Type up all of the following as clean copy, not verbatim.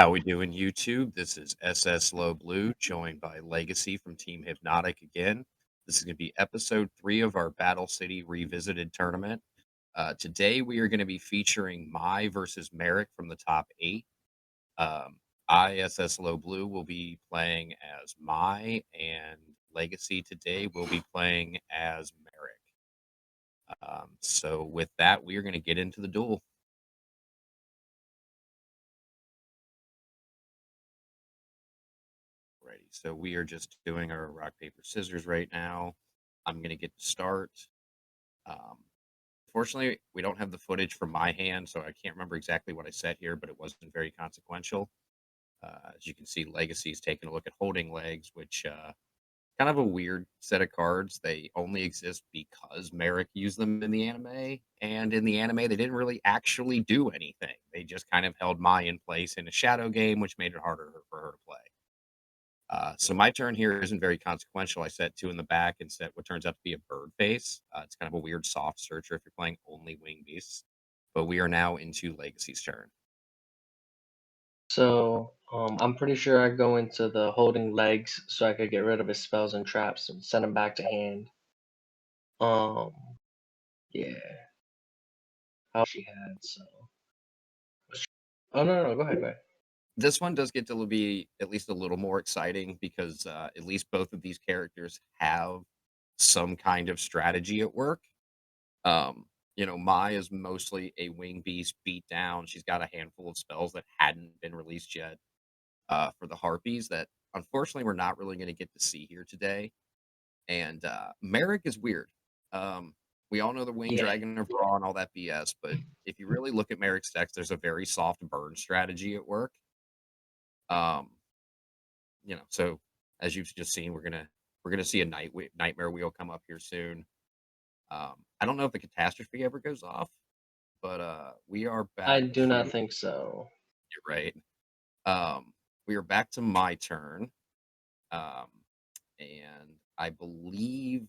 How we doing, YouTube? This is SS Low Blue, joined by Legacy from Team Hypnotic again. This is going to be episode 3 of our Battle City Revisited tournament. Today, we are going to be featuring Mai versus Marik from the top 8. Um, SS Low Blue will be playing as Mai, and Legacy today will be playing as Marik. So, with that, we are going to get into the duel. Alrighty, so we are just doing our rock, paper, scissors right now. I'm going to get to start. Fortunately, we don't have the footage from my hand, so I can't remember exactly what I said here, but it wasn't very consequential. As you can see, Legacy's taking a look at holding legs, which kind of a weird set of cards. They only exist because Marik used them in the anime, and in the anime, they didn't really actually do anything. They just kind of held Mai in place in a shadow game, which made it harder for her to play. So my turn here isn't very consequential. I set 2 in the back and set what turns out to be a bird face. It's kind of a weird soft searcher if you're playing only wing beasts. But we are now into Legacy's turn. So I'm pretty sure I go into the holding legs so I could get rid of his spells and traps and send him back to hand. Um, yeah. How she had so. Oh no, go ahead. This one does get to be at least a little more exciting because at least both of these characters have some kind of strategy at work. Mai is mostly a wing beast beat down. She's got a handful of spells that hadn't been released yet for the Harpies that unfortunately we're not really going to get to see here today. And Marik is weird. We all know the Winged Yeah. Dragon of Raw and all that BS, but if you really look at Marik's decks, there's a very soft burn strategy at work. So as you've just seen, we're gonna see a Nightmare Wheel come up here soon. I don't know if the catastrophe ever goes off, but we are I back do to not think so. you're right. We are back to my turn. Um, and I believe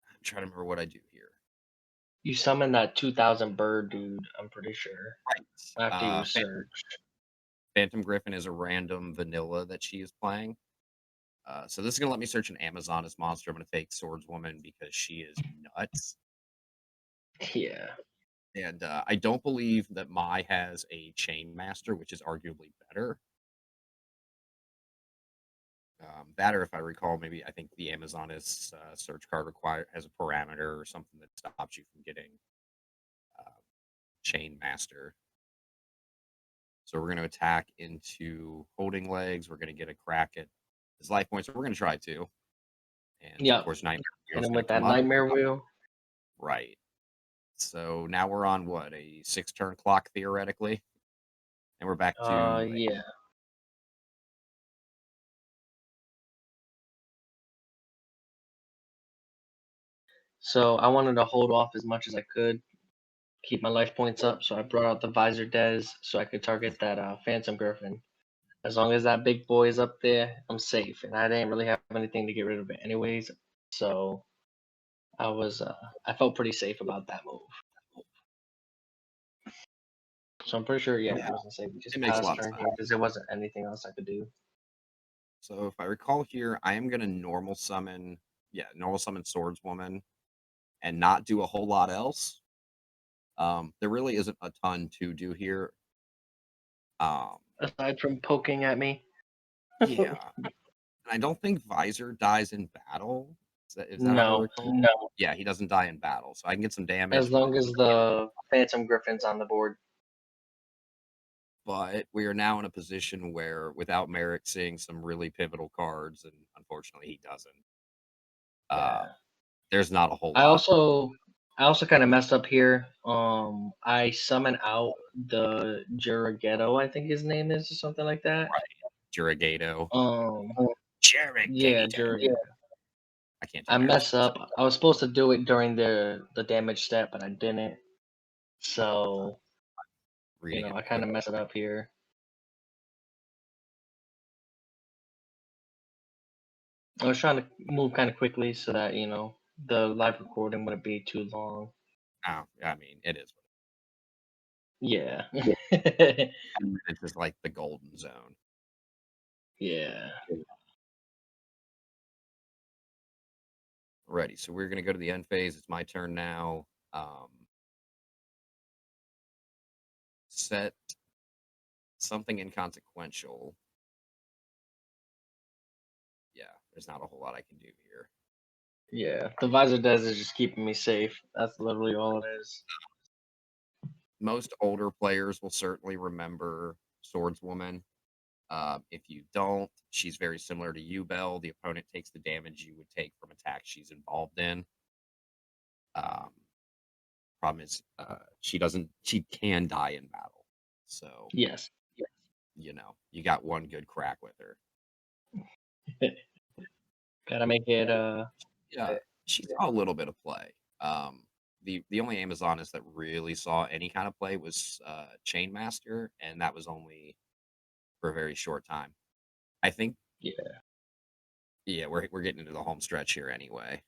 I'm trying to remember what I do here. You summon that 2000 bird dude, I'm pretty sure. Right. After you search. Phantom Griffin is a random vanilla that she is playing. So this is gonna let me search an Amazon as monster. I'm gonna take Swordswoman because she is nuts. Yeah. And I don't believe that Mai has a Chain Master, which is arguably better. That, or if I recall, maybe I think the Amazon is search card has a parameter or something that stops you from getting Chain Master. So we're going to attack into holding legs. We're going to get a crack at his life points. So we're going to try to. And of course, Nightmare Hit Wheel is him going with to that come up. nightmare wheel. Right. So now we're on what, a 6-turn clock theoretically, and we're back to Yeah. So I wanted to hold off as much as I could, keep my life points up. So I brought out the Visor Des so I could target that Phantom Griffin. As long as that big boy is up there, I'm safe. And I didn't really have anything to get rid of it anyways. So I felt pretty safe about that move. So I'm pretty sure, yeah, I was gonna say we just it makes a passed lot of turn sense. here because there wasn't anything else I could do. So if I recall here, I am going to normal summon Swordswoman and not do a whole lot else. There really isn't a ton to do here. Aside from poking at me. Yeah. I don't think Visor dies in battle. Is that how I No. recall? Yeah, he doesn't die in battle, so I can get some damage. As long as the Phantom Griffin's on the board. But we are now in a position where, without Marik seeing some really pivotal cards, and unfortunately he doesn't, Yeah. there's not a whole I lot. also kind of messed up here. I summon out the Juraghetto, I think his name is, or something like that. Juragato. Um, yeah, Juragato. I can't do I Marik's mess up. I was supposed to do it during the damage step, but I didn't. So reading it I kind quick. of messed it up here. I was trying to move kind of quickly so that the live recording wouldn't be too long. Oh, I mean, it is. Yeah. 10 minutes is like the golden zone. Yeah. Ready. So we're gonna go to the end phase. It's my turn now. Set something inconsequential. Yeah, there's not a whole lot I can do here. Yeah. The visor does is just keeping me safe. That's literally all it is. Most older players will certainly remember Swordswoman. If you don't, she's very similar to you, Bell. The opponent takes the damage you would take from attacks she's involved in. Um, Problem is, she can die in battle. So, Yes. you got one good crack with her. Gotta make it Yeah, she saw a little bit of play. The only Amazoness that really saw any kind of play was Chainmaster, and that was only for a very short time. I think, yeah. yeah, we're getting into the home stretch here anyway,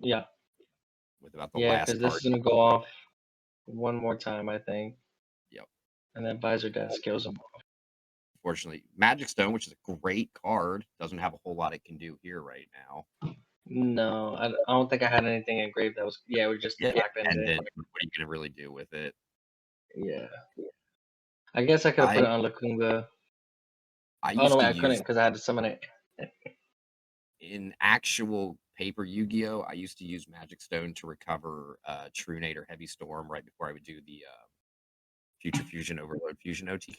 Yeah. with about the Yeah, last because this card. is gonna go off one more time, I think. Yep. And then visor death kills him. Unfortunately, Magic Stone, which is a great card, doesn't have a whole lot it can do here right now. No, I don't think I had anything engraved that was yeah, it was just the Yeah, black and bandit. then what are you gonna really do with it? Yeah. I guess I could have put I it on Lacunga. I Oh no, used wait, to I couldn't use because I had to summon it. in actual paper Yu-Gi-Oh! I used to use Magic Stone to recover True Nate or Heavy Storm right before I would do the Future Fusion Overload Fusion OTK.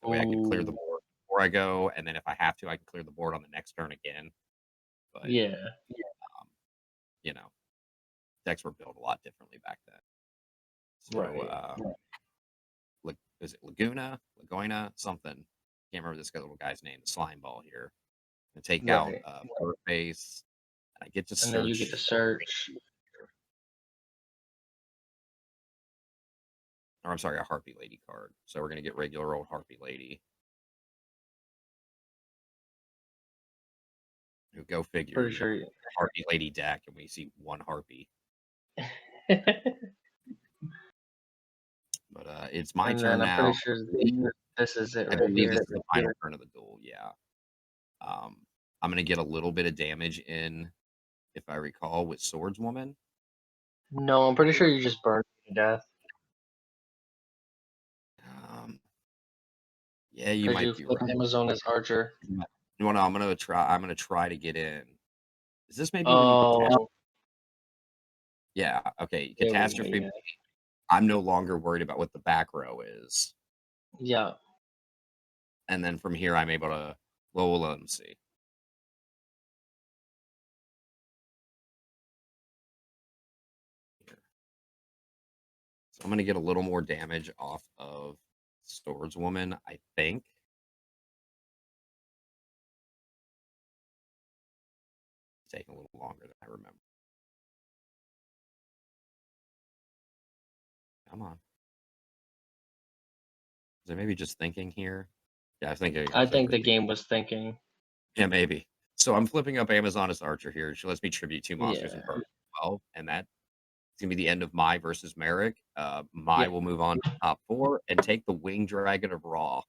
That way I could clear the Oh board before I go, and then if I have to, I can clear the board on the next turn again. But yeah. um, you know, decks were built a lot differently back then. So Right. is it Laguna, something? Can't remember this little guy's name. The slime ball here. And take out Right. Face, and I get to And then you get to search. search. Or I'm sorry, a Harpy Lady card. So we're gonna get regular old Harpy Lady. Who go figure? Pretty You got sure. a Harpy Lady deck, and we see one Harpy. But it's my And then turn I'm pretty now. sure this is it I right believe this here. is the final turn of the duel. Yeah. Um, I'm gonna get a little bit of damage in, if I recall, with Swordswoman. No, I'm pretty sure you just burned me to death Um, yeah, you because might you be flipped right. Amazon as Archer. No, no, I'm gonna try. I'm gonna try to get in. Is this maybe when you catastrophe? Oh, Yeah. Okay. yeah, yeah, Catastrophe. yeah. I'm no longer worried about what the back row is, Yeah, and then from here, I'm able to. Well, let them see. Here. So I'm gonna get a little more damage off of Swordswoman, I think. It's taking a little longer than I remember. Come on. Is it maybe just thinking here? Yeah, I think I I clicked think with the the. game was thinking. Yeah, maybe. So I'm flipping up Amazoness Archer here. She lets me tribute 2 monsters in Yeah, purple 12, and that's gonna be the end of my versus Marik. My yeah. will move on to top 4 and take the Winged Dragon of Raw.